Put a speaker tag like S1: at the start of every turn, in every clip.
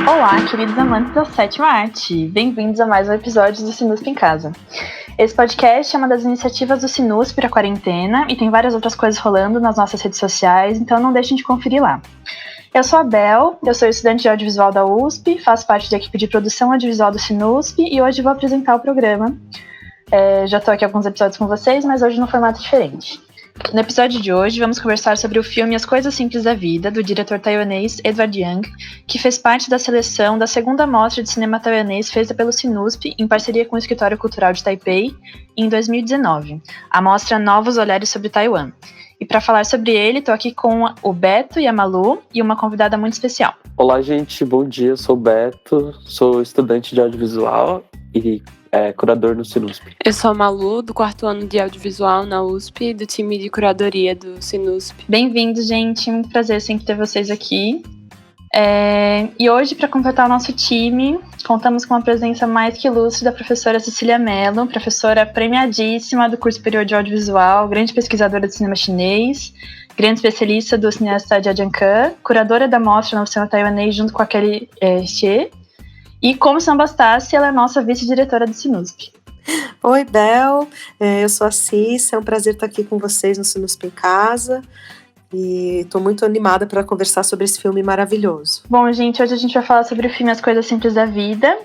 S1: Olá, queridos amantes da sétima arte! Bem-vindos a mais um episódio do Sinusp em Casa. Esse podcast é uma das iniciativas do Sinusp para a quarentena e tem várias outras coisas rolando nas nossas redes sociais, então não deixem de conferir lá. Eu sou a Bel, eu sou estudante de audiovisual da USP, faço parte da equipe de produção audiovisual do Sinusp e hoje vou apresentar o programa. Já estou aqui alguns episódios com vocês, mas hoje num formato diferente. No episódio de hoje, vamos conversar sobre o filme As Coisas Simples da Vida, do diretor taiwanês Edward Yang, que fez parte da seleção da segunda mostra de cinema taiwanês feita pelo Sinusp, em parceria com o Escritório Cultural de Taipei, em 2019, a mostra Novos Olhares sobre Taiwan. E para falar sobre ele, estou aqui com o Beto e a Malu, e uma convidada muito especial.
S2: Olá, gente, bom dia, eu sou o Beto, sou estudante de audiovisual e curador no Sinusp.
S3: Eu sou a Malu, do 4º ano de audiovisual na USP, do time de curadoria do Sinusp.
S1: Bem-vindos, gente, muito prazer sempre ter vocês aqui. E hoje, para completar o nosso time, contamos com a presença mais que ilustre da professora Cecília Mello, professora premiadíssima do curso superior de audiovisual, grande pesquisadora de cinema chinês, grande especialista do cineasta Jia Jianke, curadora da mostra no cinema taiwanês junto com a Kelly Xie. E como se não bastasse, ela é nossa vice-diretora do Sinusp.
S4: Oi, Bel, eu sou a Cis, é um prazer estar aqui com vocês no Sinusp em Casa e estou muito animada para conversar sobre esse filme maravilhoso.
S1: Bom, gente, hoje a gente vai falar sobre o filme As Coisas Simples da Vida,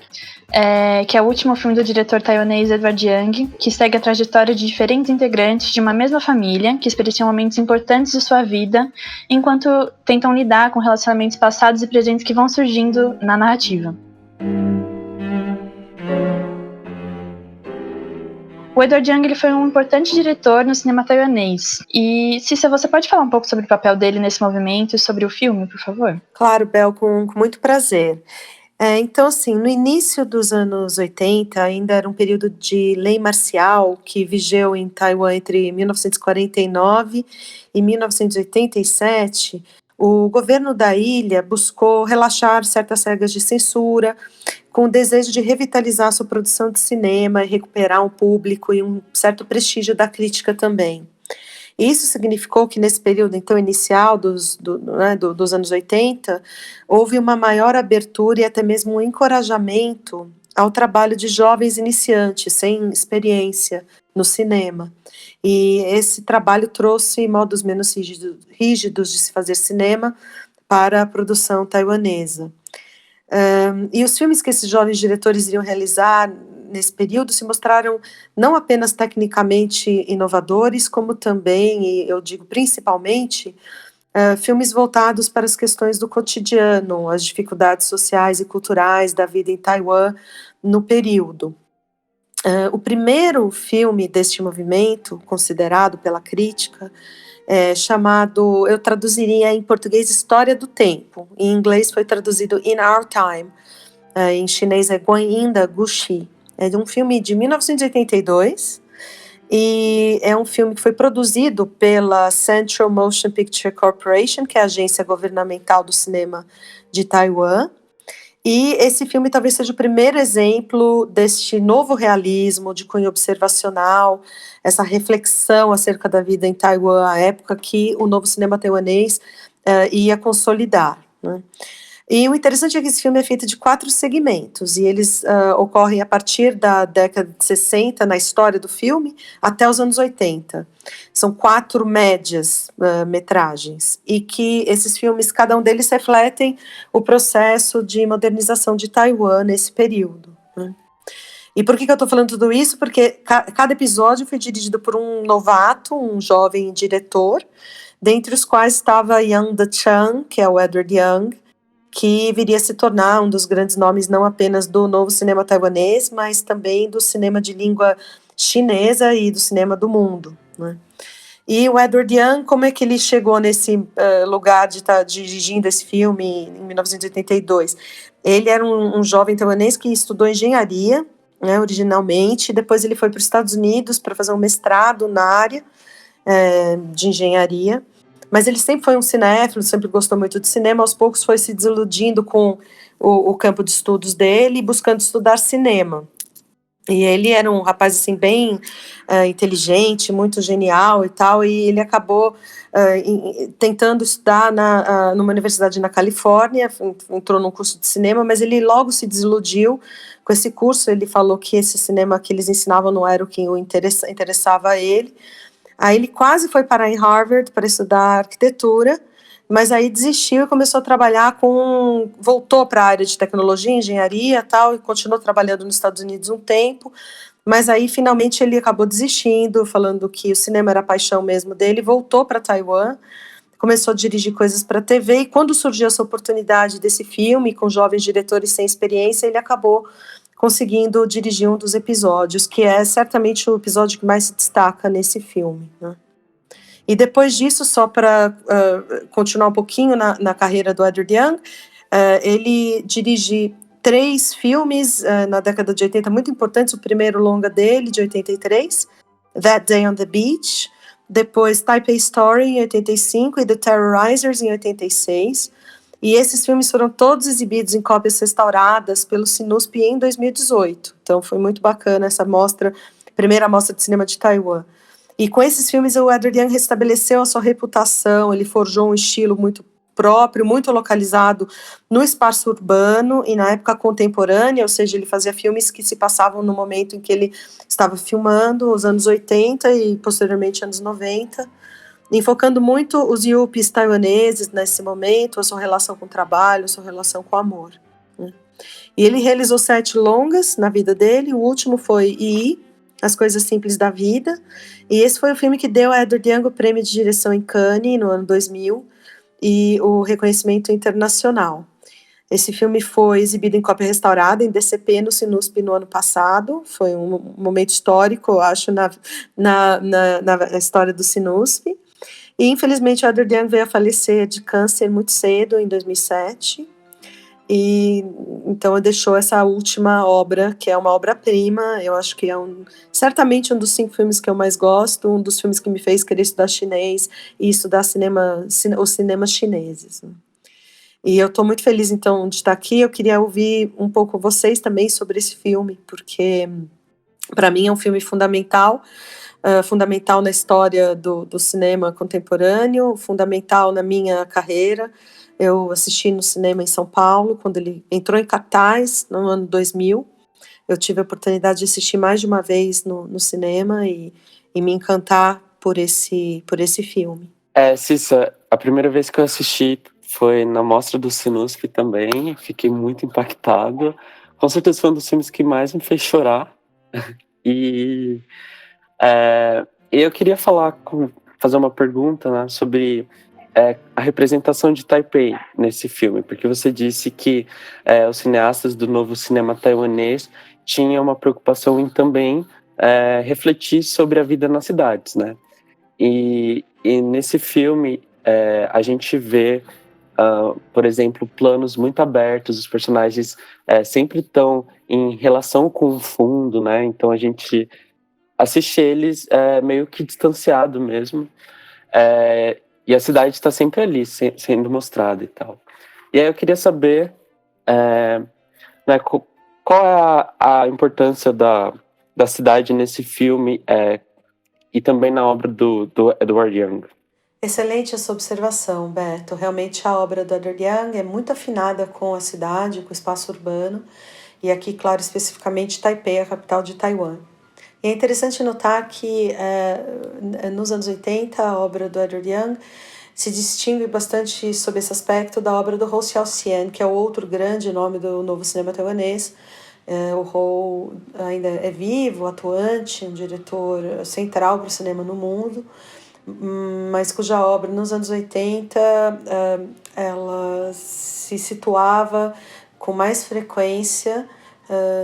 S1: que é o último filme do diretor taiwanês Edward Yang, que segue a trajetória de diferentes integrantes de uma mesma família que experienciam momentos importantes de sua vida enquanto tentam lidar com relacionamentos passados e presentes que vão surgindo na narrativa. O Edward Yang ele foi um importante diretor no cinema taiwanês. E, Cissa, você pode falar um pouco sobre o papel dele nesse movimento e sobre o filme, por favor?
S4: Claro, Bel, com muito prazer. Então, assim, no início dos anos 80, ainda era um período de lei marcial que vigeu em Taiwan entre 1949 e 1987. O governo da ilha buscou relaxar certas regras de censura, com o desejo de revitalizar sua produção de cinema e recuperar um público e um certo prestígio da crítica também. Isso significou que nesse período, então, inicial dos anos 80, houve uma maior abertura e até mesmo um encorajamento ao trabalho de jovens iniciantes, sem experiência no cinema. E esse trabalho trouxe modos menos rígidos de se fazer cinema para a produção taiwanesa. E os filmes que esses jovens diretores iriam realizar nesse período se mostraram não apenas tecnicamente inovadores, como também, e eu digo principalmente, filmes voltados para as questões do cotidiano, as dificuldades sociais e culturais da vida em Taiwan no período. O primeiro filme deste movimento, considerado pela crítica, chamado, eu traduziria em português, História do Tempo. Em inglês foi traduzido In Our Time. Em chinês é Guanyin da Guxi. É de um filme de 1982 e é um filme que foi produzido pela Central Motion Picture Corporation, que é a agência governamental do cinema de Taiwan. E esse filme talvez seja o primeiro exemplo deste novo realismo de cunho observacional, essa reflexão acerca da vida em Taiwan, à época que o novo cinema taiwanês ia consolidar, né? E o interessante é que esse filme é feito de 4 segmentos, e eles ocorrem a partir da década de 60, na história do filme, até os anos 80. São 4 médias metragens, e que esses filmes, cada um deles refletem o processo de modernização de Taiwan nesse período, né? E por que eu estou falando tudo isso? Porque cada episódio foi dirigido por um novato, um jovem diretor, dentre os quais estava Yang Da-chang, que é o Edward Yang, que viria a se tornar um dos grandes nomes não apenas do novo cinema taiwanês, mas também do cinema de língua chinesa e do cinema do mundo, né? E o Edward Yang, como é que ele chegou nesse lugar de estar dirigindo esse filme em 1982? Ele era um jovem taiwanês que estudou engenharia, né, originalmente, depois ele foi para os Estados Unidos para fazer um mestrado na área de engenharia, mas ele sempre foi um cinéfilo, sempre gostou muito de cinema, aos poucos foi se desiludindo com o campo de estudos dele e buscando estudar cinema. E ele era um rapaz assim bem inteligente, muito genial e tal, e ele acabou tentando estudar numa universidade na Califórnia, entrou num curso de cinema, mas ele logo se desiludiu com esse curso. Ele falou que esse cinema que eles ensinavam não era o que interessava a ele. Aí ele quase foi parar em Harvard para estudar arquitetura, mas aí desistiu e começou a trabalhar voltou para a área de tecnologia, engenharia e tal, e continuou trabalhando nos Estados Unidos um tempo, mas aí finalmente ele acabou desistindo, falando que o cinema era a paixão mesmo dele, voltou para Taiwan, começou a dirigir coisas para TV, e quando surgiu essa oportunidade desse filme, com jovens diretores sem experiência, ele acabou conseguindo dirigir um dos episódios, que é certamente o episódio que mais se destaca nesse filme, né? E depois disso, só para continuar um pouquinho na carreira do Edward Young, ele dirige 3 filmes na década de 80 muito importantes. O primeiro longa dele, de 83, That Day on the Beach, depois Taipei Story, em 85, e The Terrorizers, em 86. E esses filmes foram todos exibidos em cópias restauradas pelo Sinusp em 2018. Então foi muito bacana essa primeira mostra de cinema de Taiwan. E com esses filmes o Edward Young restabeleceu a sua reputação, ele forjou um estilo muito próprio, muito localizado no espaço urbano e na época contemporânea, ou seja, ele fazia filmes que se passavam no momento em que ele estava filmando, os anos 80 e posteriormente anos 90, enfocando muito os yuppies taiwaneses nesse momento, a sua relação com o trabalho, a sua relação com o amor, né? E ele realizou 7 longas na vida dele, o último foi Yi, As Coisas Simples da Vida, e esse foi o filme que deu a Edward Young o prêmio de direção em Cannes, no ano 2000, e o reconhecimento internacional. Esse filme foi exibido em cópia restaurada, em DCP, no Sinusp, no ano passado. Foi um momento histórico, eu acho, na história do Sinusp. E, infelizmente, o Edward Young veio a falecer de câncer muito cedo, em 2007. E então ele deixou essa última obra, que é uma obra-prima. Eu acho que é certamente um dos 5 filmes que eu mais gosto, um dos filmes que me fez querer estudar chinês e estudar os cinemas chineses. E eu estou muito feliz, então, de estar aqui. Eu queria ouvir um pouco vocês também sobre esse filme, porque para mim é um filme fundamental na história do cinema contemporâneo, fundamental na minha carreira. Eu assisti no cinema em São Paulo, quando ele entrou em cartaz, no ano 2000. Eu tive a oportunidade de assistir mais de uma vez no cinema e me encantar por esse filme.
S2: Cissa, a primeira vez que eu assisti foi na mostra do Sinusp também, fiquei muito impactado. Com certeza foi um dos filmes que mais me fez chorar. E eu queria fazer uma pergunta, né, sobre a representação de Taipei nesse filme, porque você disse que os cineastas do novo cinema taiwanês tinham uma preocupação em também refletir sobre a vida nas cidades, né? E nesse filme a gente vê, por exemplo, planos muito abertos, os personagens sempre estão em relação com o fundo, né? Então a gente assiste eles meio que distanciado mesmo. E a cidade está sempre ali, sendo mostrada e tal. E aí eu queria saber né, qual é a importância da cidade nesse filme e também na obra do Edward Young.
S4: Excelente essa observação, Beto. Realmente a obra do Edward Young é muito afinada com a cidade, com o espaço urbano, e aqui, claro, especificamente Taipei, a capital de Taiwan. E é interessante notar que nos anos 80 a obra do Edward Young se distingue bastante sob esse aspecto da obra do Hou Xiaoxian, que é o outro grande nome do novo cinema taiwanês. O Hou ainda é vivo, atuante, um diretor central para o cinema no mundo, mas cuja obra nos anos 80 ela se situava com mais frequência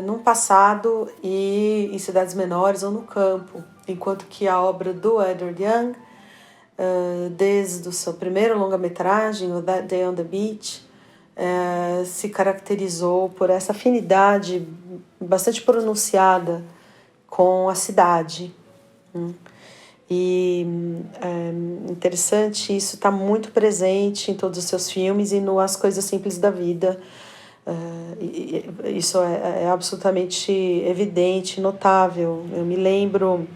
S4: num passado e em cidades menores ou no campo, enquanto que a obra do Edward Young, desde o seu primeiro longa-metragem, o That Day on the Beach, se caracterizou por essa afinidade bastante pronunciada com a cidade. E interessante, isso está muito presente em todos os seus filmes e no As Coisas Simples da Vida, Isso é absolutamente evidente, notável. Eu me lembro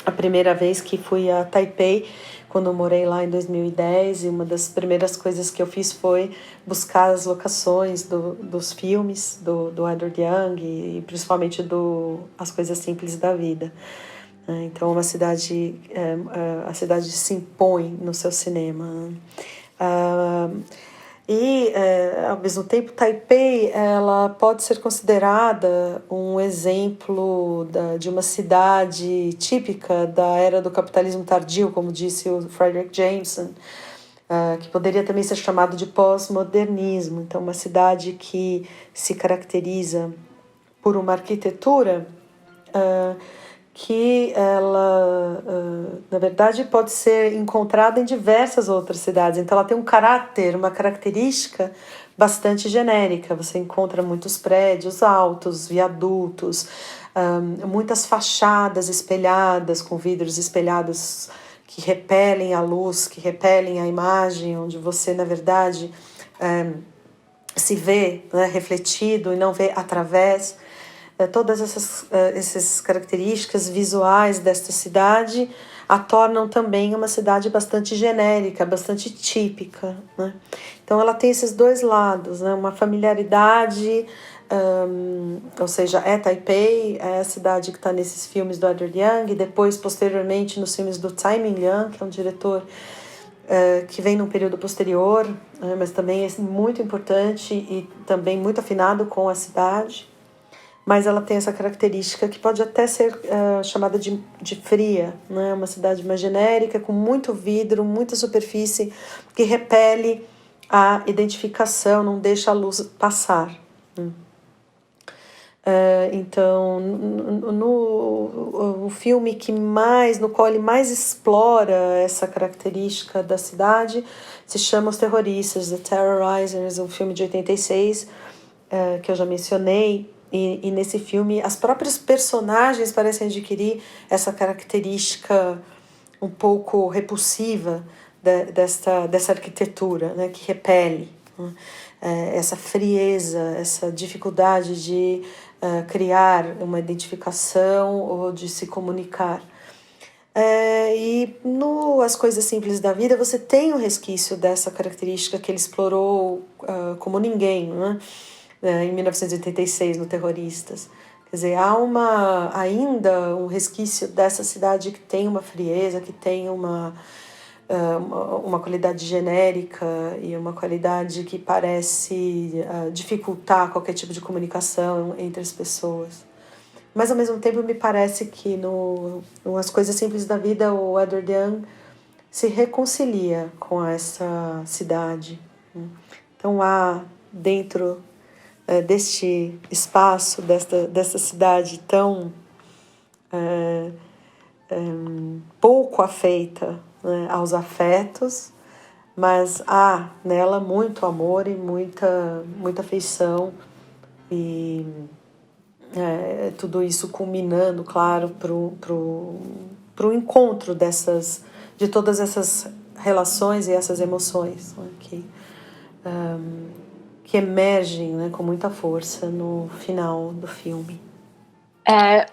S4: a primeira vez que fui a Taipei, quando eu morei lá em 2010, e uma das primeiras coisas que eu fiz foi buscar as locações dos filmes do Edward Young e principalmente do As Coisas Simples da Vida. Então, a cidade se impõe no seu cinema. Ao mesmo tempo, Taipei ela pode ser considerada um exemplo de uma cidade típica da era do capitalismo tardio, como disse o Frederick Jameson, que poderia também ser chamado de pós-modernismo. Então, uma cidade que se caracteriza por uma arquitetura que ela, na verdade, pode ser encontrada em diversas outras cidades. Então, ela tem um caráter, uma característica bastante genérica. Você encontra muitos prédios altos, viadutos, muitas fachadas espelhadas, com vidros espelhados que repelem a luz, que repelem a imagem, onde você, na verdade, se vê, né, refletido e não vê através. Todas essas características visuais desta cidade a tornam também uma cidade bastante genérica, bastante típica, né? Então ela tem esses dois lados, né? Uma familiaridade, ou seja, Taipei, é a cidade que está nesses filmes do Edward Young, e depois, posteriormente, nos filmes do Tsai Ming-liang, que é um diretor que vem num período posterior, mas também é muito importante e também muito afinado com a cidade. Mas ela tem essa característica que pode até ser chamada de fria, né? Uma cidade mais genérica, com muito vidro, muita superfície, que repele a identificação, não deixa a luz passar. Então, o filme no qual ele mais explora essa característica da cidade se chama Os Terroristas, The Terrorizers, um filme de 86, que eu já mencionei. E nesse filme, as próprias personagens parecem adquirir essa característica um pouco repulsiva dessa arquitetura, né, que repele, né, essa frieza, essa dificuldade de criar uma identificação ou de se comunicar. E no As Coisas Simples da Vida, você tem um resquício dessa característica que ele explorou como ninguém, né? Em 1986, no Terroristas. Quer dizer, há ainda um resquício dessa cidade que tem uma frieza, que tem uma qualidade genérica e uma qualidade que parece dificultar qualquer tipo de comunicação entre as pessoas. Mas, ao mesmo tempo, me parece que no As Coisas Simples da Vida, o Edward Young se reconcilia com essa cidade. Então, há dentro deste espaço, desta cidade tão pouco afeita, né, aos afetos, mas há nela muito amor e muita afeição, e tudo isso culminando, claro, pro encontro de todas essas relações e essas emoções, né, que emergem, né, com muita força no final do filme.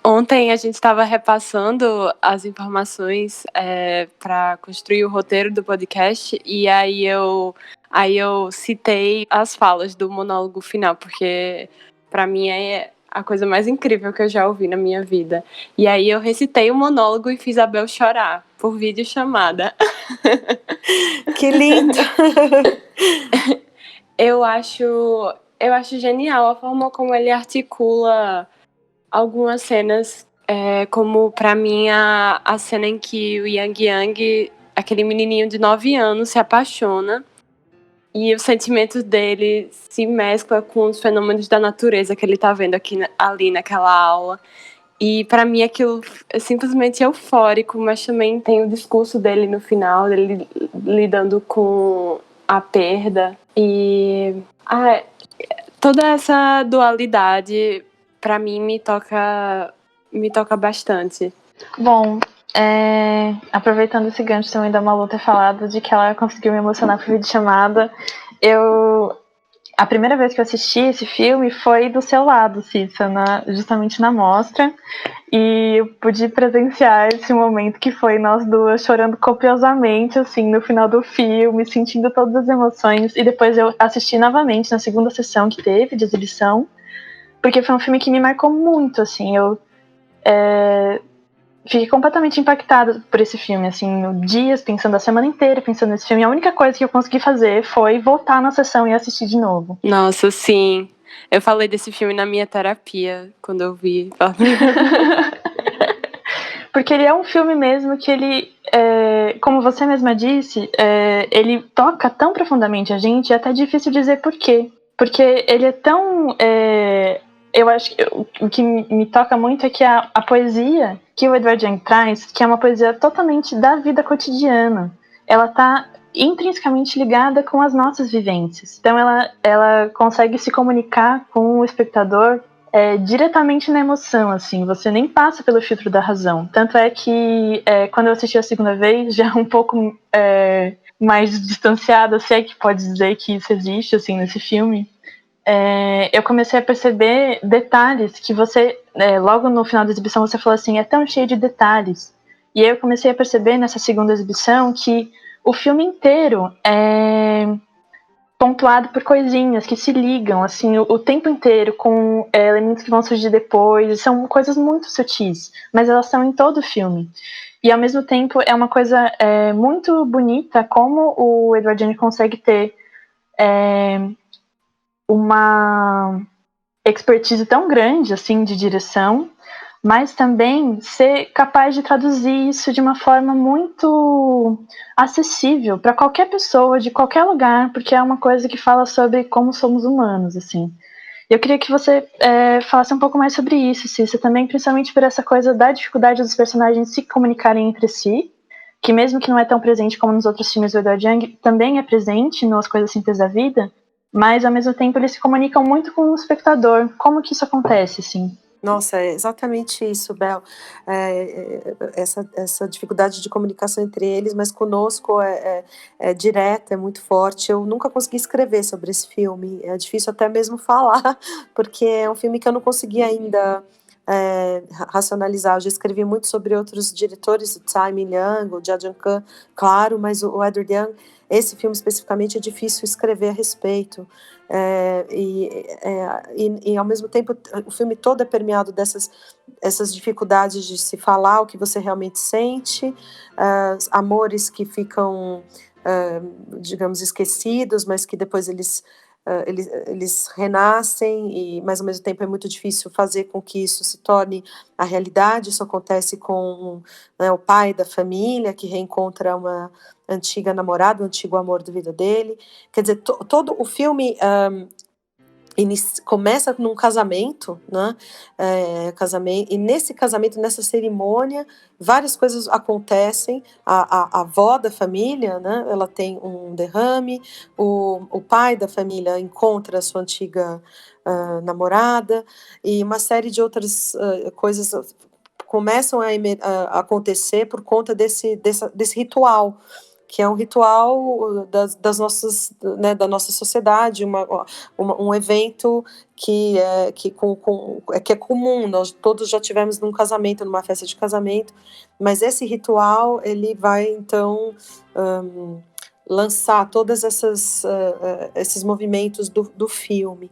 S3: Ontem a gente estava repassando as informações para construir o roteiro do podcast, e aí eu citei as falas do monólogo final, porque para mim é a coisa mais incrível que eu já ouvi na minha vida. E aí eu recitei o monólogo e fiz a Bel chorar por videochamada.
S4: Que lindo!
S3: Eu acho genial a forma como ele articula algumas cenas, como pra mim a cena em que o Yang, aquele menininho de 9 anos, se apaixona e os sentimentos dele se mesclam com os fenômenos da natureza que ele tá vendo ali naquela aula. E pra mim aquilo é simplesmente eufórico, mas também tem o discurso dele no final, dele lidando com a perda. E toda essa dualidade, pra mim, me toca bastante.
S1: Bom, aproveitando esse gancho também da Malu ter falado de que ela conseguiu me emocionar por videochamada, eu a primeira vez que eu assisti esse filme foi do seu lado, Cissa, justamente na mostra. E eu pude presenciar esse momento que foi nós duas chorando copiosamente, assim, no final do filme, sentindo todas as emoções. E depois eu assisti novamente na segunda sessão que teve de exibição, porque foi um filme que me marcou muito, assim. Eu fiquei completamente impactada por esse filme, assim, no dias, pensando a semana inteira, pensando nesse filme. A única coisa que eu consegui fazer foi voltar na sessão e assistir de novo.
S3: Nossa, sim. Eu falei desse filme na minha terapia, quando eu vi.
S1: Porque ele é um filme mesmo que ele, como você mesma disse, ele toca tão profundamente a gente, é até difícil dizer por quê. Porque ele é tão... eu acho que o que me toca muito é que a poesia que o Edward Young traz, que é uma poesia totalmente da vida cotidiana, ela está intrinsecamente ligada com as nossas vivências. Então ela consegue se comunicar com o espectador diretamente na emoção, assim, você nem passa pelo filtro da razão. Tanto é que quando eu assisti a segunda vez, já um pouco mais distanciada, se é que pode dizer que isso existe, assim, nesse filme, eu comecei a perceber detalhes que você, logo no final da exibição, você falou assim, é tão cheio de detalhes. E aí eu comecei a perceber nessa segunda exibição que o filme inteiro é pontuado por coisinhas que se ligam, assim, o tempo inteiro com elementos que vão surgir depois. São coisas muito sutis, mas elas estão em todo o filme. E, ao mesmo tempo, é uma coisa muito bonita como o Edward Young consegue ter uma expertise tão grande, assim, de direção, mas também ser capaz de traduzir isso de uma forma muito acessível para qualquer pessoa, de qualquer lugar, porque é uma coisa que fala sobre como somos humanos, assim. Eu queria que você falasse um pouco mais sobre isso, Cissa, também, principalmente por essa coisa da dificuldade dos personagens se comunicarem entre si, que mesmo que não é tão presente como nos outros filmes do Edward Young, também é presente nas Coisas Simples da Vida, mas ao mesmo tempo eles se comunicam muito com o espectador. Como que isso acontece, assim?
S4: Nossa, é exatamente isso, Bel. Essa dificuldade de comunicação entre eles, mas conosco é direta, é muito forte. Eu nunca consegui escrever sobre esse filme, é difícil até mesmo falar, porque é um filme que eu não consegui ainda racionalizar. Eu já escrevi muito sobre outros diretores, o Tsai Ming-liang, o Jia Jiang-kan, claro, mas o Edward Young, esse filme especificamente, é difícil escrever a respeito. E ao mesmo tempo o filme todo é permeado essas dificuldades de se falar o que você realmente sente, amores que ficam, digamos, esquecidos, mas que depois eles renascem, mas ao mesmo tempo é muito difícil fazer com que isso se torne a realidade. Isso acontece com, né, o pai da família que reencontra uma antiga namorada, o antigo amor da vida dele. Quer dizer, todo o filme começa num casamento, né? E nesse casamento, nessa cerimônia, várias coisas acontecem. A avó da família, né? Ela tem um derrame, o pai da família encontra a sua antiga namorada, e uma série de outras coisas começam a acontecer por conta desse ritual, que é um ritual das nossas, né, da nossa sociedade, um evento que é comum. Nós todos já tivemos num casamento, numa festa de casamento, mas esse ritual ele vai então lançar todas esses movimentos do filme.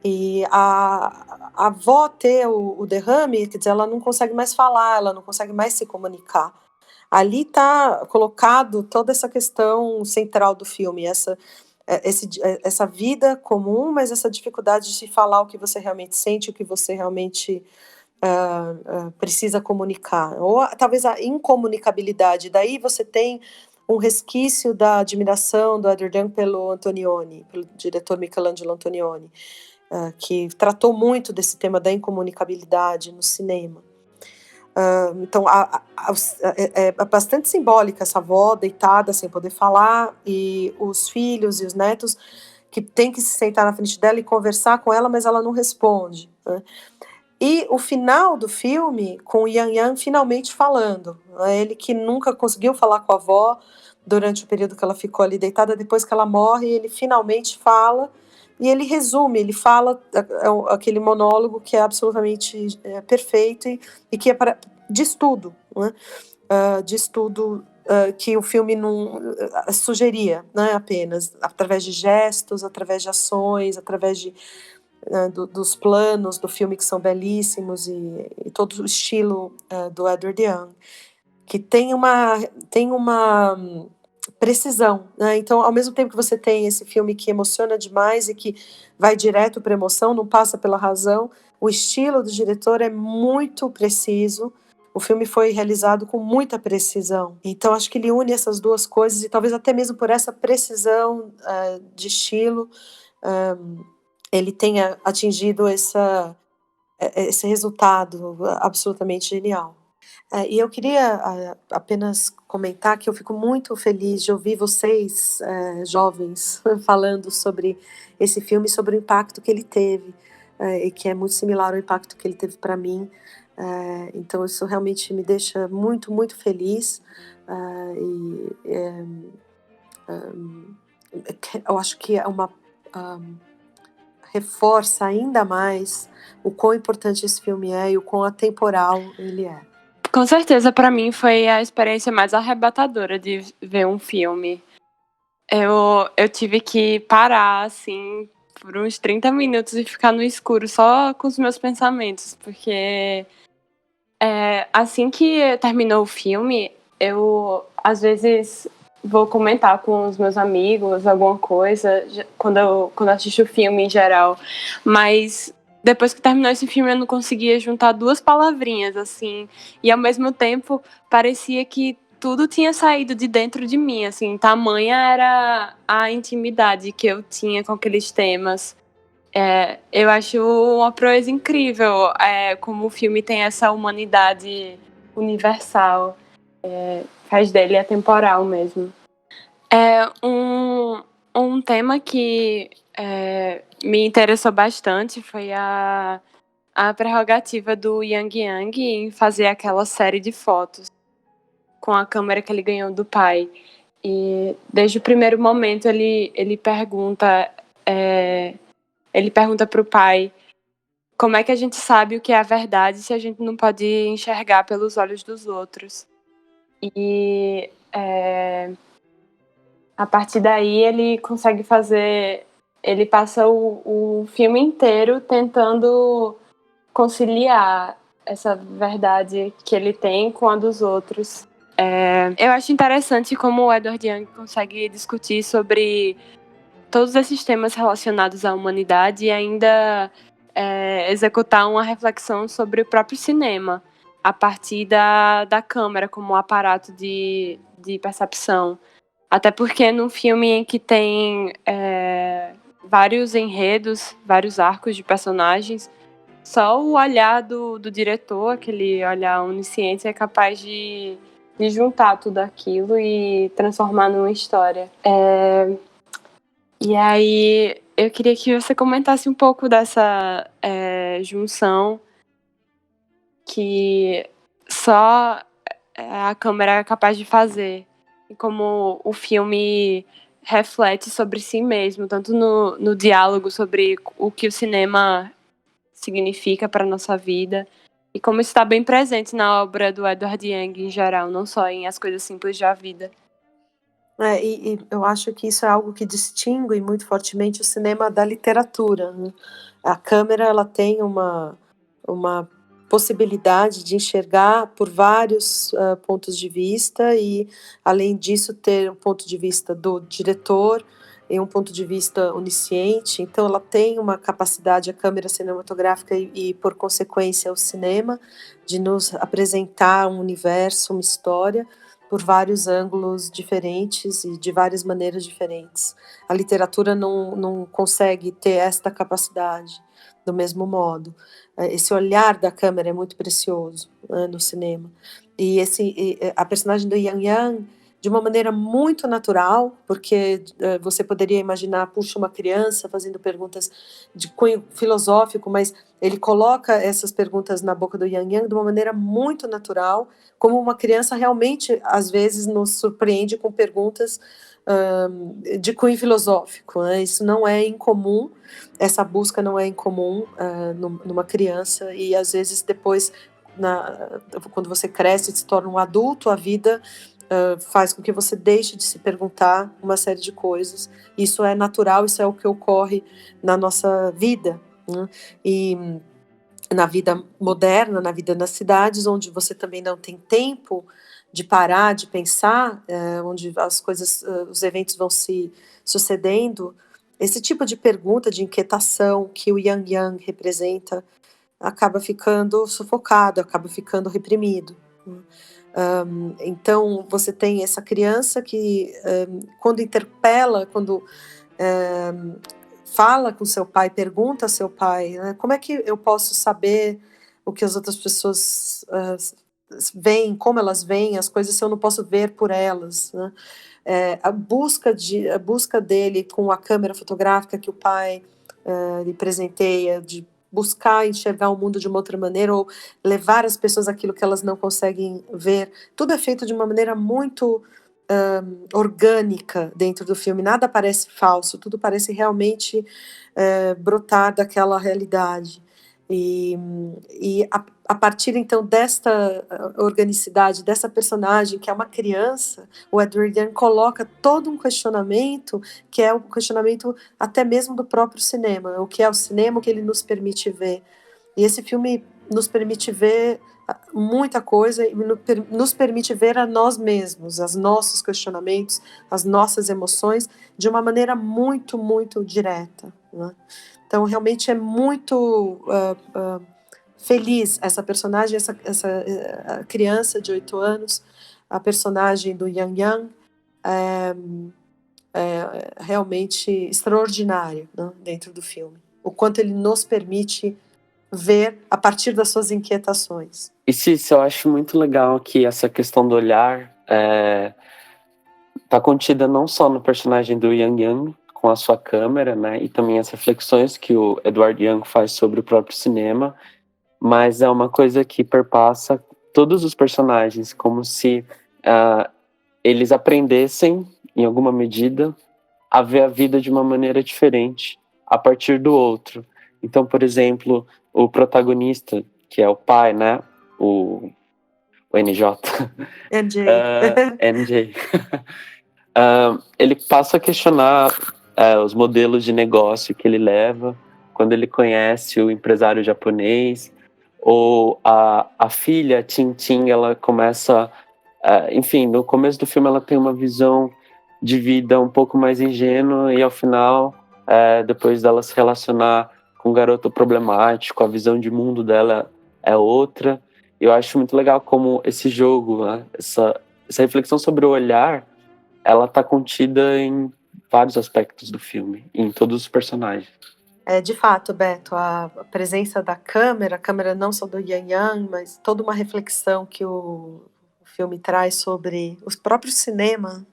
S4: E a avó ter o derrame, quer dizer, ela não consegue mais falar, ela não consegue mais se comunicar. Ali está colocado toda essa questão central do filme, essa vida comum, mas essa dificuldade de se falar o que você realmente sente, o que você realmente precisa comunicar, ou talvez a incomunicabilidade. Daí você tem um resquício da admiração do Edward Young pelo Antonioni, pelo diretor Michelangelo Antonioni, que tratou muito desse tema da incomunicabilidade no cinema. Então é bastante simbólica essa avó deitada sem poder falar, e os filhos e os netos que têm que se sentar na frente dela e conversar com ela, mas ela não responde, né? E o final do filme com o Yang Yang finalmente falando, né? Ele que nunca conseguiu falar com a avó durante o período que ela ficou ali deitada, depois que ela morre, ele finalmente fala, e ele resume, ele fala aquele monólogo que é absolutamente perfeito e que é diz tudo, né? Diz tudo que o filme não sugeria, né? Apenas através de gestos, através de ações, através dos planos do filme que são belíssimos e todo o estilo do Edward Young, que tem uma precisão, né? Então, ao mesmo tempo que você tem esse filme que emociona demais e que vai direto para a emoção, não passa pela razão, o estilo do diretor é muito preciso. O filme foi realizado com muita precisão. Então, acho que ele une essas duas coisas e talvez até mesmo por essa precisão de estilo, ele tenha atingido esse resultado absolutamente genial. E eu queria apenas comentar que eu fico muito feliz de ouvir vocês, jovens, falando sobre esse filme, sobre o impacto que ele teve, e que é muito similar ao impacto que ele teve para mim. Então, isso realmente me deixa muito, muito feliz. Eu acho que é reforça ainda mais o quão importante esse filme é e o quão atemporal ele é.
S3: Com certeza, para mim foi a experiência mais arrebatadora de ver um filme. Eu tive que parar, assim, por uns 30 minutos e ficar no escuro só com os meus pensamentos, porque assim que terminou o filme, eu, às vezes, vou comentar com os meus amigos alguma coisa, quando eu assisto o filme em geral, mas depois que terminou esse filme eu não conseguia juntar duas palavrinhas, assim, e ao mesmo tempo parecia que tudo tinha saído de dentro de mim, assim, tamanha era a intimidade que eu tinha com aqueles temas. Eu acho uma proeza incrível, como o filme tem essa humanidade universal, faz dele atemporal mesmo. Um tema que me interessou bastante foi a prerrogativa do Yang Yang em fazer aquela série de fotos com a câmera que ele ganhou do pai. E desde o primeiro momento ele pergunta para o pai como é que a gente sabe o que é a verdade se a gente não pode enxergar pelos olhos dos outros. E a partir daí ele consegue fazer... Ele passa o filme inteiro tentando conciliar essa verdade que ele tem com a dos outros. Eu acho interessante como o Edward Young consegue discutir sobre todos esses temas relacionados à humanidade e ainda executar uma reflexão sobre o próprio cinema, a partir da câmera como um aparato de percepção. Até porque num filme em que tem vários enredos, vários arcos de personagens, só o olhar do diretor, aquele olhar onisciente, é capaz de juntar tudo aquilo e transformar numa história. E aí eu queria que você comentasse um pouco dessa junção que só a câmera é capaz de fazer, e como o filme reflete sobre si mesmo, tanto no diálogo sobre o que o cinema significa para a nossa vida, e como isso está bem presente na obra do Edward Young em geral, não só em As Coisas Simples da Vida.
S4: E eu acho que isso é algo que distingue muito fortemente o cinema da literatura, né? A câmera, ela tem uma possibilidade de enxergar por vários pontos de vista e, além disso, ter um ponto de vista do diretor e um ponto de vista onisciente. Então, ela tem uma capacidade, a câmera cinematográfica e por consequência, o cinema, de nos apresentar um universo, uma história, por vários ângulos diferentes e de várias maneiras diferentes. A literatura não consegue ter esta capacidade do mesmo modo. Esse olhar da câmera é muito precioso no cinema. E a personagem do Yang Yang, de uma maneira muito natural, porque você poderia imaginar, puxa, uma criança fazendo perguntas de cunho filosófico, mas ele coloca essas perguntas na boca do Yang Yang de uma maneira muito natural, como uma criança realmente, às vezes, nos surpreende com perguntas de cunho filosófico, né? Isso não é incomum, essa busca não é incomum numa criança, e às vezes depois, quando você cresce e se torna um adulto, a vida faz com que você deixe de se perguntar uma série de coisas. Isso é natural, isso é o que ocorre na nossa vida, né? E na vida moderna, na vida nas cidades, onde você também não tem tempo de parar, de pensar, onde as coisas, os eventos vão se sucedendo, esse tipo de pergunta, de inquietação que o Yang Yang representa, acaba ficando sufocado, acaba ficando reprimido. Então, você tem essa criança que, quando interpela, quando fala com seu pai, pergunta a seu pai, né, como é que eu posso saber o que as outras pessoas veem, como elas veem as coisas, se eu não posso ver por elas, né? A busca dele com a câmera fotográfica que o pai lhe presenteia, de buscar enxergar o mundo de uma outra maneira, ou levar as pessoas aquilo que elas não conseguem ver, tudo é feito de uma maneira muito orgânica dentro do filme, nada parece falso, tudo parece realmente brotar daquela realidade. E a partir então desta organicidade, dessa personagem que é uma criança, o Edward Young coloca todo um questionamento, que é o questionamento até mesmo do próprio cinema, o que é o cinema, o que ele nos permite ver. E esse filme nos permite ver muita coisa e nos permite ver a nós mesmos, os nossos questionamentos, as nossas emoções, de uma maneira muito, muito direta, né? Então, realmente é muito feliz essa personagem, essa criança de 8 anos, a personagem do Yang Yang, é realmente extraordinário, né, dentro do filme. O quanto ele nos permite ver a partir das suas inquietações.
S2: E Cícero, eu acho muito legal que essa questão do olhar tá contida não só no personagem do Yang Yang, com a sua câmera, né, e também as reflexões que o Edward Young faz sobre o próprio cinema, mas é uma coisa que perpassa todos os personagens, como se eles aprendessem, em alguma medida, a ver a vida de uma maneira diferente, a partir do outro. Então, por exemplo, o protagonista, que é o pai, né, o NJ, NJ, ele passa a questionar os modelos de negócio que ele leva, quando ele conhece o empresário japonês, ou a filha, Tintin, ela começa, enfim, no começo do filme ela tem uma visão de vida um pouco mais ingênua, e ao final, depois dela se relacionar com um garoto problemático, a visão de mundo dela é outra. Eu acho muito legal como esse jogo, né, essa reflexão sobre o olhar, ela está contida em vários aspectos do filme, em todos os personagens.
S4: De fato, Beto, a presença da câmera, a câmera não só do Yang Yang, mas toda uma reflexão que o filme traz sobre os próprios cinema,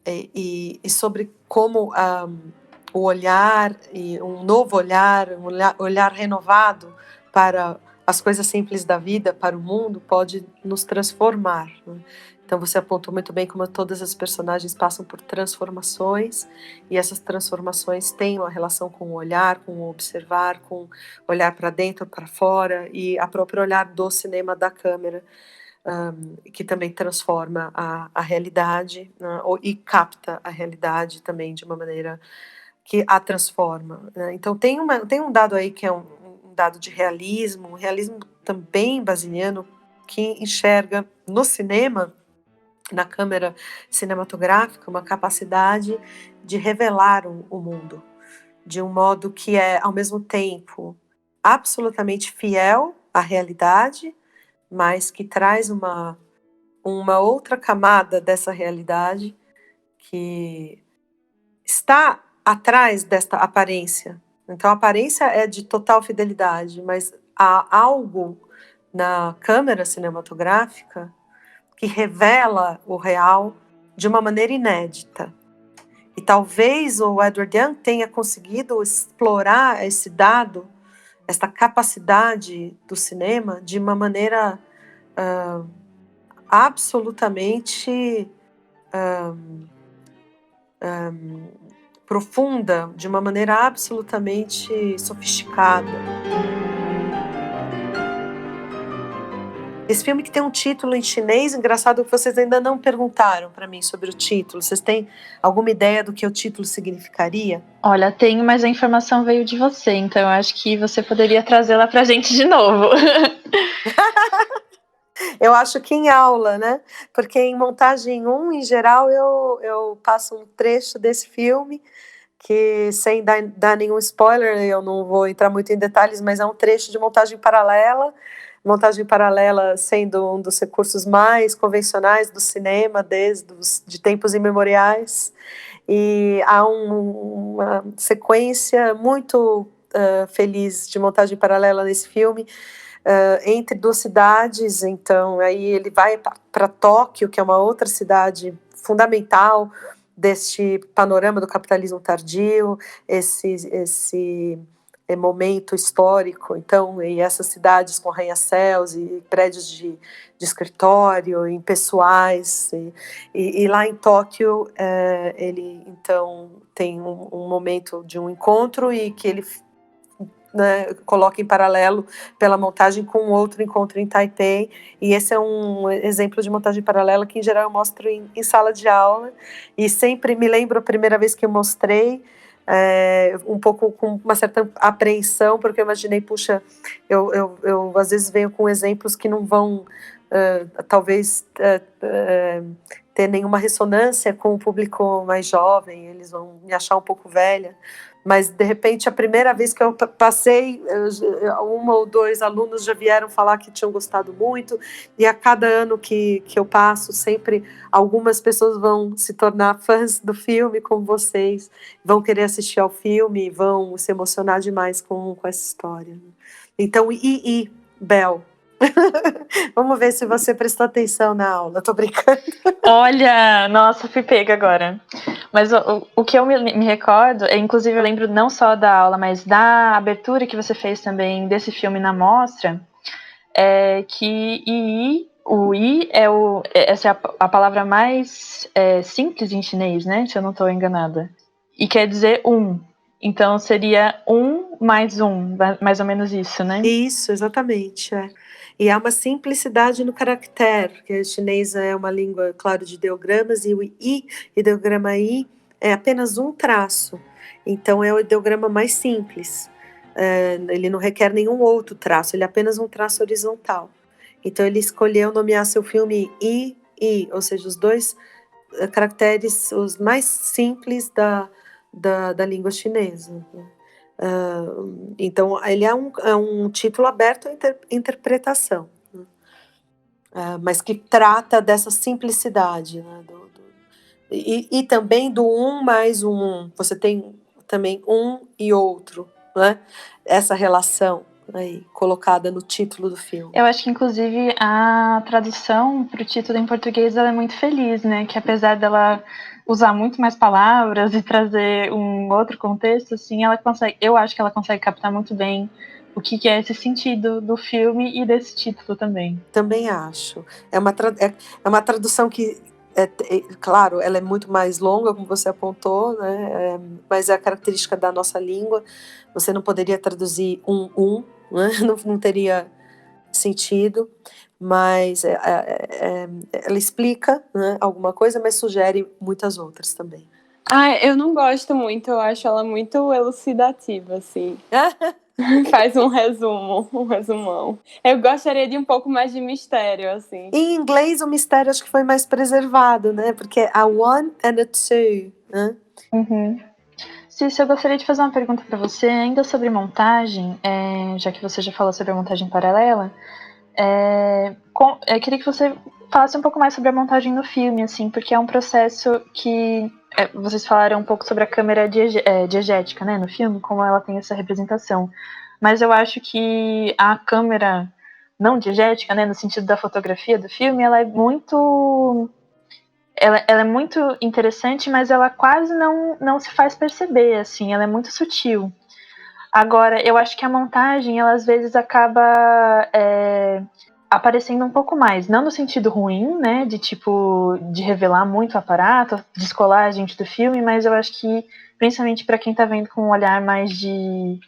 S4: e sobre como o olhar, e um novo olhar, olhar renovado para as coisas simples da vida, para o mundo, pode nos transformar, né? Então você apontou muito bem como todas as personagens passam por transformações, e essas transformações têm uma relação com o olhar, com o observar, com olhar para dentro, para fora, e a própria olhar do cinema, da câmera, que também transforma a realidade, né, e capta a realidade também de uma maneira que a transforma, né? Então tem um dado aí que é um dado de realismo, um realismo também basiliano, que enxerga no cinema, na câmera cinematográfica, uma capacidade de revelar o mundo de um modo que é, ao mesmo tempo, absolutamente fiel à realidade, mas que traz uma outra camada dessa realidade que está atrás desta aparência. Então, a aparência é de total fidelidade, mas há algo na câmera cinematográfica que revela o real de uma maneira inédita. E talvez o Edward Young tenha conseguido explorar esse dado, essa capacidade do cinema, de uma maneira absolutamente profunda, de uma maneira absolutamente sofisticada. Esse filme que tem um título em chinês, engraçado que vocês ainda não perguntaram para mim sobre o título. Vocês têm alguma ideia do que o título significaria?
S1: Olha, tenho, mas a informação veio de você, então eu acho que você poderia trazê-la pra gente de novo.
S4: Eu acho que em aula, né? Porque em montagem 1, em geral, eu passo um trecho desse filme, que sem dar nenhum spoiler, eu não vou entrar muito em detalhes, mas é um trecho de montagem paralela sendo um dos recursos mais convencionais do cinema, de tempos imemoriais, e há uma sequência muito feliz de montagem paralela nesse filme, entre duas cidades. Então aí ele vai para Tóquio, que é uma outra cidade fundamental deste panorama do capitalismo tardio, esse momento histórico. Então, e essas cidades com arranha-céus e prédios de escritório, impessoais, e lá em Tóquio ele então tem um momento de um encontro e que ele, né, coloca em paralelo pela montagem com outro encontro em Taipei, e esse é um exemplo de montagem paralela que em geral eu mostro em sala de aula, e sempre me lembro a primeira vez que eu mostrei, um pouco com uma certa apreensão, porque eu imaginei, puxa, eu às vezes venho com exemplos que não vão talvez ter nenhuma ressonância com o público mais jovem, eles vão me achar um pouco velha, mas de repente a primeira vez que eu passei, uma ou dois alunos já vieram falar que tinham gostado muito, e a cada ano que eu passo, sempre algumas pessoas vão se tornar fãs do filme, como vocês, vão querer assistir ao filme, vão se emocionar demais com essa história. Então, Bel, vamos ver se você prestou atenção na aula. Tô brincando.
S1: Olha, nossa, fui pega agora. Mas o que eu me recordo, inclusive eu lembro não só da aula, mas da abertura que você fez também desse filme na mostra, que o I essa é a palavra mais simples em chinês, né? Se eu não estou enganada. E quer dizer um. Então seria um mais um, mais ou menos isso, né?
S4: Isso, exatamente. E há uma simplicidade no caractere, porque o chinês é uma língua, claro, de ideogramas, e o I, ideograma I, é apenas um traço. Então é o ideograma mais simples. Ele não requer nenhum outro traço, ele é apenas um traço horizontal. Então ele escolheu nomear seu filme I, ou seja, os dois caracteres os mais simples da língua chinesa. Então ele é um título aberto à interpretação, né? Mas que trata dessa simplicidade, né? E também do um mais um. Você tem também um e outro, né? Essa relação aí colocada no título do filme.
S1: Eu acho que, inclusive, a tradução para o título em português ela é muito feliz, né? Que apesar dela usar muito mais palavras e trazer um outro contexto, assim, ela consegue. Eu acho que ela consegue captar muito bem o que é esse sentido do filme e desse título também.
S4: Também acho. É uma tradução que, claro, ela é muito mais longa, como você apontou, né? Mas é a característica da nossa língua. Você não poderia traduzir né? Não teria sentido, mas ela explica, né, alguma coisa, mas sugere muitas outras também.
S3: Eu não gosto muito, eu acho ela muito elucidativa, assim. Faz um resumão. Eu gostaria de um pouco mais de mistério, assim.
S4: Em inglês, o mistério acho que foi mais preservado, né? Porque é a one and a two, né?
S1: Uhum. Cícero, eu gostaria de fazer uma pergunta para você, ainda sobre montagem, já que você já falou sobre a montagem paralela. Eu queria que você falasse um pouco mais sobre a montagem no filme, assim, porque é um processo que vocês falaram um pouco sobre a câmera diegética, né, no filme, como ela tem essa representação. Mas eu acho que a câmera não diegética, né, no sentido da fotografia do filme, ela é muito interessante, mas ela quase não se faz perceber, assim, ela é muito sutil. Agora, eu acho que a montagem, ela às vezes acaba aparecendo um pouco mais, não no sentido ruim, né, de tipo, de revelar muito o aparato, descolar a gente do filme, mas eu acho que, principalmente para quem tá vendo com um olhar mais de...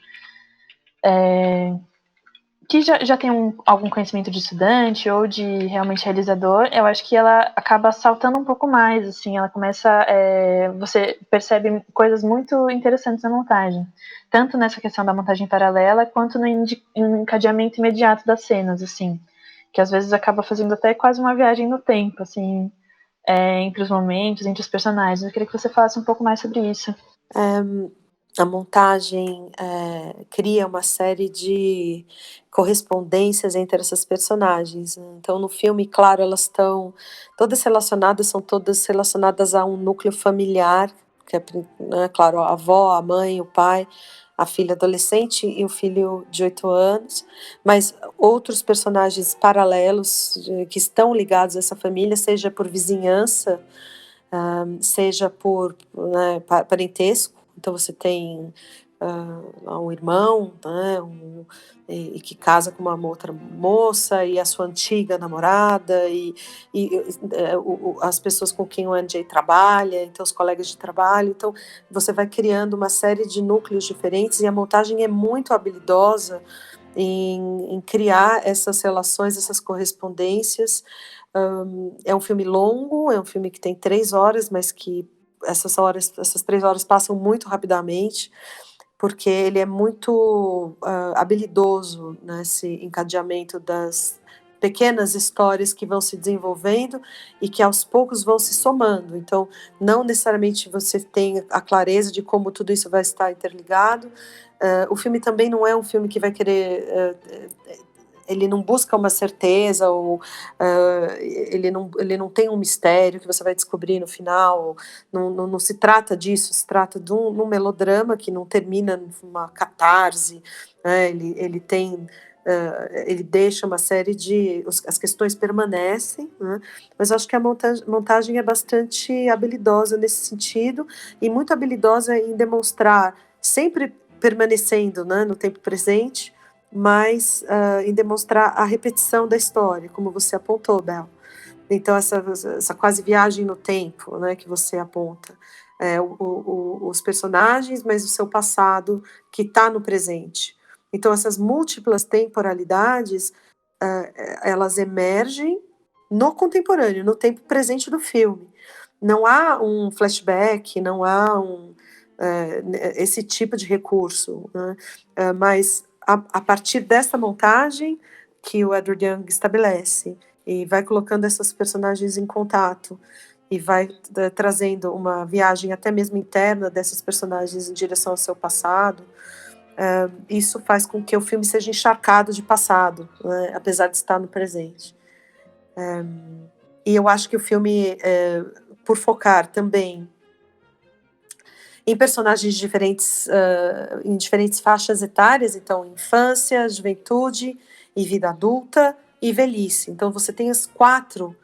S1: que já tem algum conhecimento de estudante ou de realmente realizador, eu acho que ela acaba saltando um pouco mais, assim, ela começa, você percebe coisas muito interessantes na montagem, tanto nessa questão da montagem paralela, quanto no encadeamento imediato das cenas, assim, que às vezes acaba fazendo até quase uma viagem no tempo, assim, entre os momentos, entre os personagens. Eu queria que você falasse um pouco mais sobre isso.
S4: A montagem cria uma série de correspondências entre essas personagens, né? Então, no filme, claro, elas estão são todas relacionadas a um núcleo familiar, que é, né, claro, a avó, a mãe, o pai, a filha adolescente e o filho de 8 anos, mas outros personagens paralelos que estão ligados a essa família, seja por vizinhança, seja por, né, parentesco. Então você tem um irmão, né, e que casa com uma outra moça, e a sua antiga namorada, as pessoas com quem o NJ trabalha, então os colegas de trabalho. Então você vai criando uma série de núcleos diferentes, e a montagem é muito habilidosa em criar essas relações, essas correspondências. É um filme longo, é um filme que tem 3 horas, mas que essas 3 horas passam muito rapidamente, porque ele é muito habilidoso nesse encadeamento das pequenas histórias que vão se desenvolvendo e que aos poucos vão se somando. Então, não necessariamente você tem a clareza de como tudo isso vai estar interligado. O filme também não é um filme que vai querer... ele não busca uma certeza, ou ele não tem um mistério que você vai descobrir no final. Não se trata disso, se trata de um melodrama que não termina numa catarse, né? Ele tem... ele deixa uma série de... as questões permanecem, né? Mas eu acho que a montagem é bastante habilidosa nesse sentido, e muito habilidosa em demonstrar, sempre permanecendo, né, no tempo presente, mas em demonstrar a repetição da história, como você apontou, Bel. Então, essa quase viagem no tempo, né, que você aponta. Os personagens, mas o seu passado que está no presente. Então, essas múltiplas temporalidades, elas emergem no contemporâneo, no tempo presente do filme. Não há um flashback, não há esse tipo de recurso, né? Mas a partir dessa montagem que o Edward Young estabelece, e vai colocando essas personagens em contato, e vai trazendo uma viagem até mesmo interna dessas personagens em direção ao seu passado, isso faz com que o filme seja encharcado de passado, né, apesar de estar no presente. E eu acho que o filme, por focar também em personagens diferentes, em diferentes faixas etárias, então infância, juventude e vida adulta e velhice. Então você tem as 4,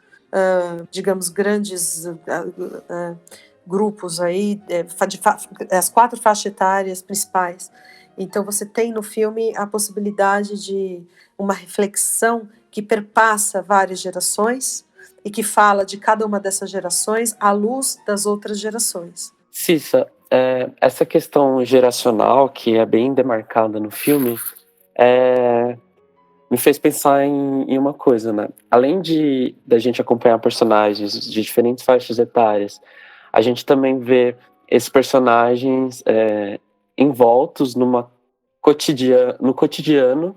S4: digamos, grandes grupos aí, as 4 faixas etárias principais. Então você tem no filme a possibilidade de uma reflexão que perpassa várias gerações e que fala de cada uma dessas gerações à luz das outras gerações.
S2: Cissa, essa questão geracional, que é bem demarcada no filme, me fez pensar em uma coisa, né? Além da gente acompanhar personagens de diferentes faixas etárias, a gente também vê esses personagens envoltos no cotidiano,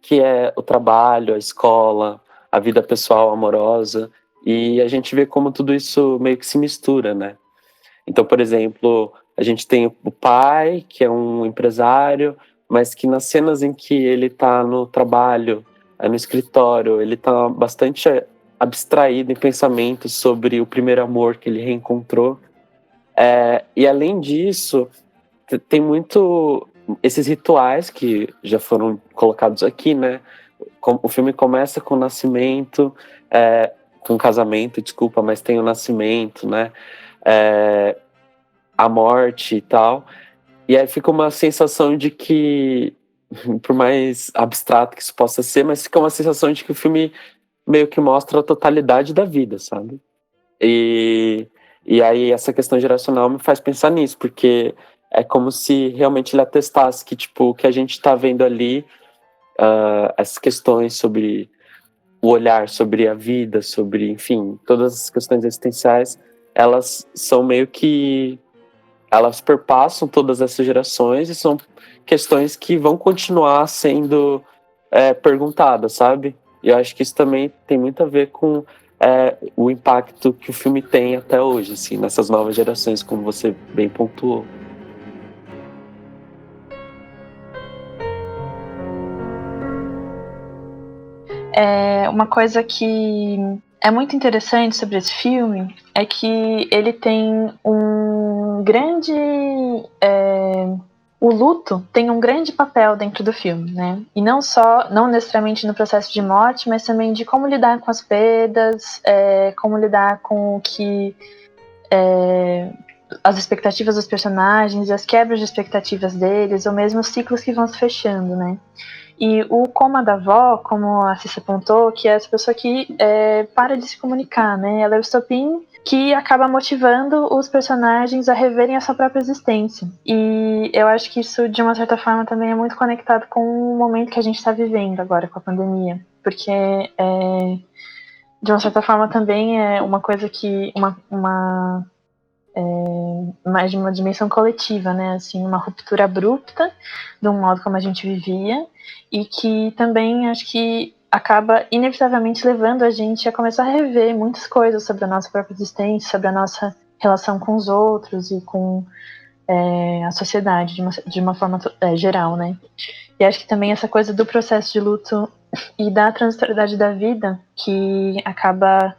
S2: que é o trabalho, a escola, a vida pessoal amorosa, e a gente vê como tudo isso meio que se mistura, né? Então, por exemplo, a gente tem o pai, que é um empresário, mas que nas cenas em que ele está no trabalho, no escritório, ele está bastante abstraído em pensamentos sobre o primeiro amor que ele reencontrou. E além disso, tem muito esses rituais que já foram colocados aqui, né? O filme começa com o nascimento, com o casamento, desculpa, mas tem o nascimento, né? A morte e tal. E aí fica uma sensação de que por mais abstrato que isso possa ser, mas fica uma sensação de que o filme meio que mostra a totalidade da vida, sabe? E aí essa questão geracional me faz pensar nisso, porque é como se realmente ele atestasse que, tipo, o que a gente tá vendo ali, essas questões sobre o olhar, sobre a vida, sobre, enfim, todas as questões existenciais, elas são meio que... elas perpassam todas essas gerações e são questões que vão continuar sendo perguntadas, sabe? E eu acho que isso também tem muito a ver com o impacto que o filme tem até hoje, assim, nessas novas gerações, como você bem pontuou.
S1: Uma coisa que é muito interessante sobre esse filme é que ele tem um grande... o luto tem um grande papel dentro do filme, né? E não necessariamente no processo de morte, mas também de como lidar com as perdas, como lidar com o que... as expectativas dos personagens, as quebras de expectativas deles, ou mesmo os ciclos que vão se fechando, né? E o coma da avó, como a Cissa apontou, que é essa pessoa que para de se comunicar, né? Ela é o estopim que acaba motivando os personagens a reverem a sua própria existência. E eu acho que isso, de uma certa forma, também é muito conectado com o momento que a gente está vivendo agora, com a pandemia. Porque, de uma certa forma, também é uma coisa que... mais de uma dimensão coletiva, né? Assim, uma ruptura abrupta do modo como a gente vivia e que também acho que acaba inevitavelmente levando a gente a começar a rever muitas coisas sobre a nossa própria existência, sobre a nossa relação com os outros e com a sociedade de uma forma geral, né? E acho que também essa coisa do processo de luto e da transitoriedade da vida que acaba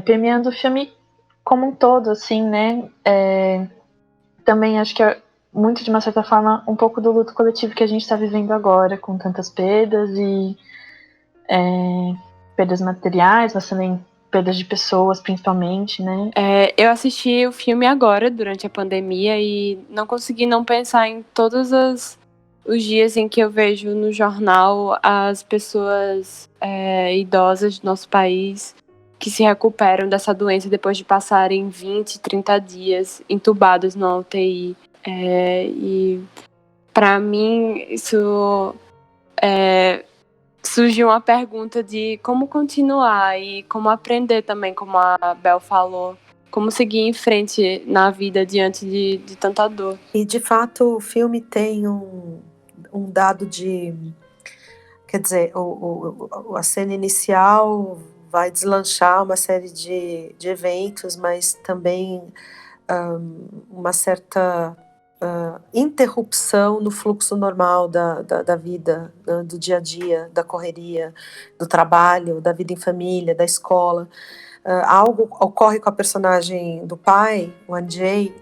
S1: permeando o filme como um todo, assim, né? Também acho que é muito, de uma certa forma, um pouco do luto coletivo que a gente está vivendo agora, com tantas perdas e perdas materiais, mas também perdas de pessoas, principalmente, né?
S3: Eu assisti o filme agora, durante a pandemia, e não consegui não pensar em todos os dias em que eu vejo no jornal as pessoas idosas do nosso país que se recuperam dessa doença depois de passarem 20, 30 dias entubados na UTI. E para mim isso surgiu uma pergunta de como continuar e como aprender também, como a Bel falou, como seguir em frente na vida diante de tanta dor.
S4: E de fato o filme tem um dado de... Quer dizer, a cena inicial vai deslanchar uma série de eventos, mas também uma certa interrupção no fluxo normal da vida, do dia a dia, da correria, do trabalho, da vida em família, da escola. Algo ocorre com a personagem do pai, o Andrzej,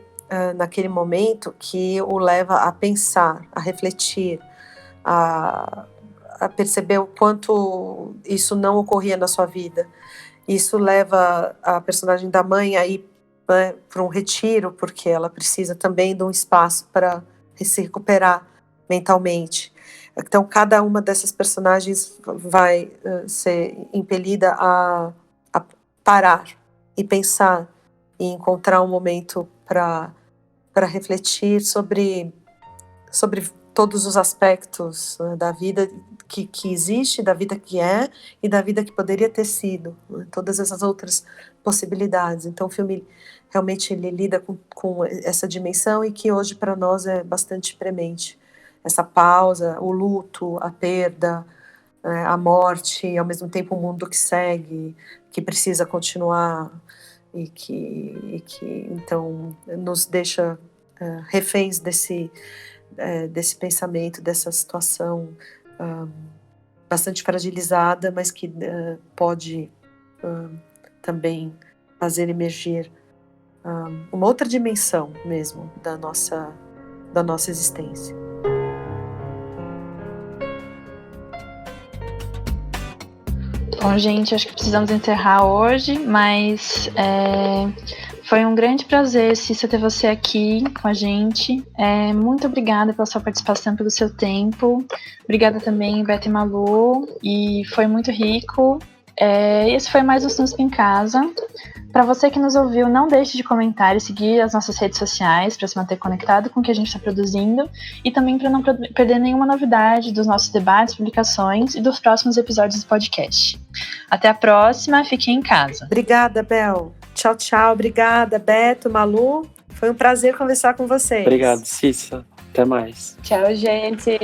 S4: naquele momento que o leva a pensar, a refletir, a perceber o quanto isso não ocorria na sua vida. Isso leva a personagem da mãe a ir para um retiro, porque ela precisa também de um espaço para se recuperar mentalmente. Então, cada uma dessas personagens vai ser impelida a parar e pensar e encontrar um momento para refletir sobre todos os aspectos, né, da vida que existe, da vida que é e da vida que poderia ter sido, né, todas essas outras possibilidades. Então o filme realmente ele lida com essa dimensão e que hoje para nós é bastante premente. Essa pausa, o luto, a perda, a morte, e ao mesmo tempo o mundo que segue, que precisa continuar e que então nos deixa reféns desse pensamento, dessa situação bastante fragilizada, mas que pode também fazer emergir uma outra dimensão mesmo da nossa existência.
S1: Bom, gente, acho que precisamos encerrar hoje, mas foi um grande prazer, Cissa, ter você aqui com a gente. Muito obrigada pela sua participação, pelo seu tempo. Obrigada também, Beto e Malu, e foi muito rico. Esse foi mais um Sinusp em Casa. Para você que nos ouviu, não deixe de comentar e seguir as nossas redes sociais para se manter conectado com o que a gente está produzindo e também para não perder nenhuma novidade dos nossos debates, publicações e dos próximos episódios do podcast. Até a próxima, fiquem em casa.
S4: Obrigada, Bel. Tchau, tchau. Obrigada, Beto, Malu. Foi um prazer conversar com vocês.
S2: Obrigado, Cissa. Até mais.
S3: Tchau, gente.